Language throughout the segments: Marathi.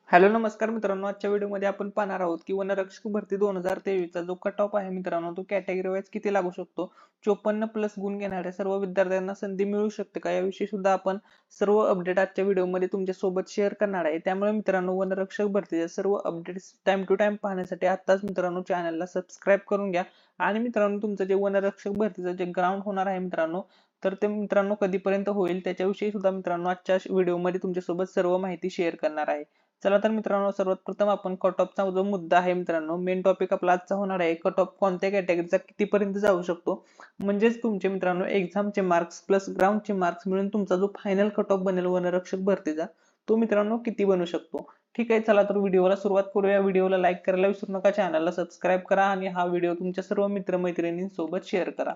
हॅलो नमस्कार मित्रांनो, आजच्या व्हिडिओमध्ये आपण पाहणार आहोत की वनरक्षक भरती 2023 चा जो कट ऑफ आहे मित्रांनो, तो कॅटेगरी वाईज किती लागू शकतो. 54 प्लस गुण घेणाऱ्या सर्व विद्यार्थ्यांना संधी मिळू शकते का, याविषयी सुद्धा आपण सर्व अपडेट आजच्या व्हिडिओमध्ये तुमच्या सोबत शेअर करणार आहे. त्यामुळे मित्रांनो, वनरक्षक भरतीचे सर्व अपडेट्स टाइम टू टाइम पाहण्यासाठी आताच मित्रांनो चॅनलला सबस्क्राईब करून घ्या. आणि मित्रांनो, तुमचं जे वनरक्षक भरतीचं जे ग्राउंड होणार आहे मित्रांनो, तर ते मित्रांनो कधीपर्यंत होईल त्याच्याविषयी सुद्धा मित्रांनो आजच्या व्हिडिओमध्ये तुमच्यासोबत सर्व माहिती शेअर करणार आहे. चला तर मित्रांनो, सर्वात प्रथम आपण कट ऑफचा जो मुद्दा आहे मित्रांनो, मेन टॉपिक आपला आजचा होणार आहे कट ऑफ कोणत्या कॅटेगरीचा कितीपर्यंत जाऊ शकतो. म्हणजेच तुमचे मित्रांनो एक्झामचे मार्क्स प्लस ग्राउंडचे मार्क्स मिळून तुमचा जो फायनल कट ऑफ बनेल वनरक्षक भरतीचा, तो मित्रांनो किती बनू शकतो. ठीक आहे, चला तर व्हिडिओला सुरुवात करूया. व्हिडिओला लाईक करायला विसरू नका, चॅनलला सबस्क्राईब करा आणि हा व्हिडिओ तुमच्या सर्व मित्रमैत्रिणींसोबत शेअर करा.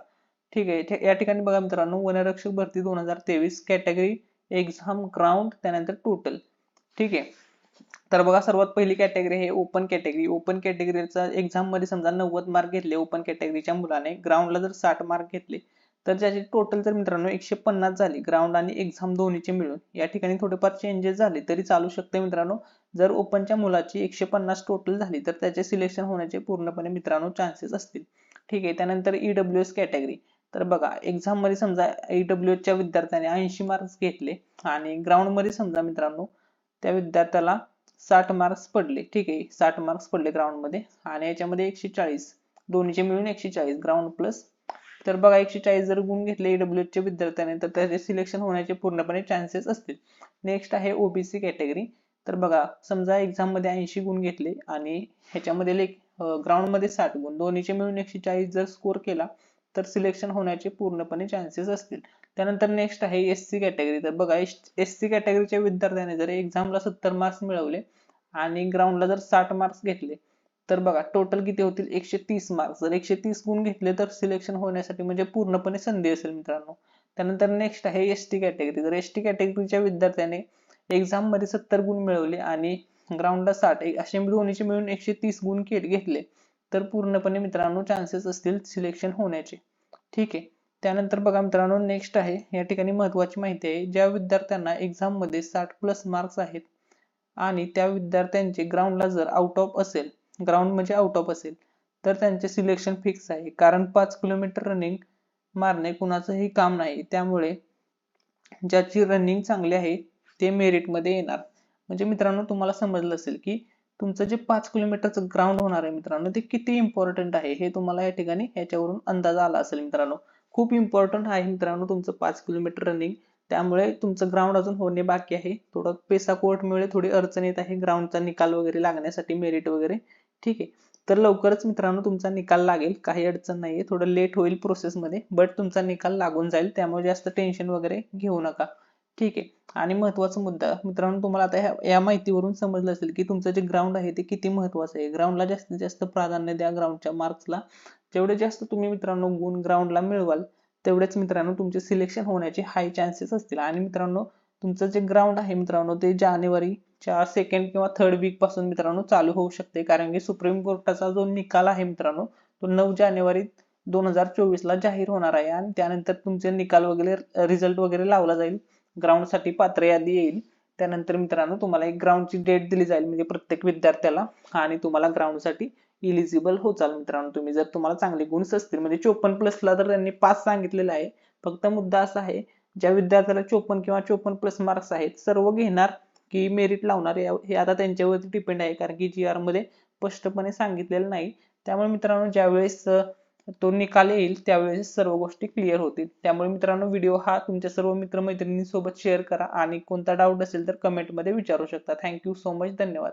ठीक आहे, या ठिकाणी बघा मित्रांनो, वनरक्षक भरती 2023 कॅटेगरी एक्झाम ग्राउंड त्यानंतर टोटल. ठीक आहे, तर बघा सर्वात पहिली कॅटेगरी आहे ओपन कॅटेगरी. ओपन कॅटेगरीचा एक्झाम मध्ये समजा 90 मार्क घेतले ओपन कॅटेगरीच्या मुलाने, ग्राउंडला जर 60 मार्क घेतले, तर त्याचे टोटल तर मित्रांनो 150 झाली ग्राउंड आणि एक्झाम दोन्हीचे मिळून. या ठिकाणी थोडेफार चेंजेस झाले तरी चालू शकते मित्रांनो. जर ओपनच्या मुलाची 150 टोटल झाली तर त्याचे सिलेक्शन होण्याचे पूर्णपणे मित्रांनो चान्सेस असतील. ठीक आहे, त्यानंतर ईडब्ल्यूएस कॅटेगरी. तर बघा एक्झाम मध्ये समजा ईडब्ल्यूएस च्या विद्यार्थ्याने 80 मार्क्स घेतले आणि ग्राउंड मध्ये समजा मित्रांनो त्या विद्यार्थ्याला 60 मार्क्स पडले. ठीक आहे, 60 मार्क्स पडले ग्राउंड मध्ये आणि याच्यामध्ये 140 दोन्हीचे मिळून 140 ग्राउंड प्लस. तर बघा 140 जर गुण घेतले ईडब्ल्यू च्या विद्यार्थ्याने तर त्याचे सिलेक्शन होण्याचे पूर्णपणे चान्सेस असतील. नेक्स्ट आहे ओबीसी कॅटेगरी. तर बघा समजा एक्झाम मध्ये 80 गुण घेतले आणि ह्याच्यामध्ये ग्राउंड मध्ये 60 गुण, दोन्हीचे मिळून 140 जर स्कोर केला तर सिलेक्शन होण्याचे पूर्णपणे चान्सेस असतील. त्यानंतर नेक्स्ट आहे एससी कॅटेगरी. तर बघा एससी कॅटेगरीच्या विद्यार्थ्याने जर एक्झामला 70 मार्क्स मिळवले आणि ग्राउंडला जर 60 मार्क्स घेतले, तर बघा टोटल किती होतील 130 मार्क्स. जर 130 गुण घेतले तर सिलेक्शन होण्यासाठी म्हणजे पूर्णपणे संधी असेल मित्रांनो. त्यानंतर नेक्स्ट आहे एसटी कॅटेगरी. तर एसटी कॅटेगरीच्या विद्यार्थ्याने एक्झाम मध्ये 70 गुण मिळवले आणि ग्राउंडला 60, असे दोन्हीचे मिळून 130 गुण घेतले तर पूर्णपणे मित्रांनो चान्सेस असतील सिलेक्शन होण्याचे. ठीक आहे, त्यानंतर बघा मित्रांनो नेक्स्ट आहे, या ठिकाणी महत्वाची माहिती आहे, ज्या विद्यार्थ्यांना एक्झाम मध्ये 60 प्लस मार्क्स आहेत आणि त्या विद्यार्थ्यांचे ग्राउंडला जर आउट ऑफ असेल, ग्राउंड म्हणजे आउट ऑफ असेल, तर त्यांचे सिलेक्शन फिक्स आहे. कारण 5 किलोमीटर रनिंग मारणे कुणाचंही काम नाही. त्यामुळे ज्याची रनिंग चांगली आहे ते मेरिट मध्ये येणार. म्हणजे मित्रांनो तुम्हाला समजलं असेल की तुमचं जे 5 किलोमीटरचं ग्राउंड होणार आहे मित्रांनो, ते किती इम्पॉर्टंट आहे हे तुम्हाला या ठिकाणी याच्यावरून अंदाज आला असेल मित्रांनो. खूप इम्पॉर्टंट आहे मित्रांनो तुमचं 5 किलोमीटर रनिंग. त्यामुळे तुमचं ग्राउंड अजून होणे बाकी आहे. थोडं पेसा कोर्टमुळे थोडी अडचण येत आहे ग्राउंडचा निकाल वगैरे लागण्यासाठी, मेरिट वगैरे. ठीक आहे, तर लवकरच मित्रांनो तुमचा निकाल लागेल, काही अडचण नाहीये. थोडं लेट होईल प्रोसेस मध्ये, बट तुमचा निकाल लागून जाईल. त्यामुळे जास्त टेन्शन वगैरे घेऊ नका. ठीक आहे, आणि महत्वाचा मुद्दा मित्रांनो, तुम्हाला आता या माहितीवरून समजलं असेल की तुमचं जे ग्राउंड आहे ते किती महत्वाचं आहे. ग्राउंडला जास्तीत जास्त प्राधान्य द्या, ग्राउंडच्या मार्क्सला. जेवढे जास्त तुम्ही मित्रांनो गुण ग्राउंडला मिळवाल तेवढेच मित्रांनो तुमचे सिलेक्शन होण्याचे हाय चान्सेस असतील. आणि मित्रांनो तुमचं जे ग्राउंड आहे मित्रांनो ते जानेवारीच्या सेकंड किंवा थर्ड वीक पासून मित्रांनो चालू होऊ शकते. कारण की सुप्रीम कोर्टाचा जो निकाल आहे मित्रांनो, तो 9 जानेवारी 2024 ला जाहीर होणार आहे आणि त्यानंतर तुमचे निकाल वगैरे रिझल्ट वगैरे लावला जाईल. ग्राउंड साठी पात्र यादी येईल. त्यानंतर मित्रांनो तुम्हाला एक ग्राउंडची डेट दिली जाईल म्हणजे प्रत्येक विद्यार्थ्याला, आणि तुम्हाला ग्राउंड साठी इलिजिबल होचाल मित्रांनो तुम्ही, जर तुम्हाला चांगले गुण असतील. म्हणजे 54 प्लसला तर त्यांनी 5 सांगितलेलं आहे. फक्त मुद्दा असा आहे, ज्या विद्यार्थ्याला 54 किंवा 54 प्लस मार्क्स आहेत सर्व घेणार की मेरिट लावणार हे आता त्यांच्यावरती डिपेंड आहे. कारण की GR मध्ये स्पष्टपणे सांगितलेलं नाही. त्यामुळे मित्रांनो ज्यावेळेस तो निकाल येईल त्यावेळेस सर्व गोष्टी क्लिअर होतील. त्यामुळे मित्रांनो व्हिडिओ हा तुमच्या सर्व मित्रमैत्रिणींसोबत शेअर करा आणि कोणता डाऊट असेल तर कमेंट मध्ये विचारू शकता. थँक्यू सो मच, धन्यवाद.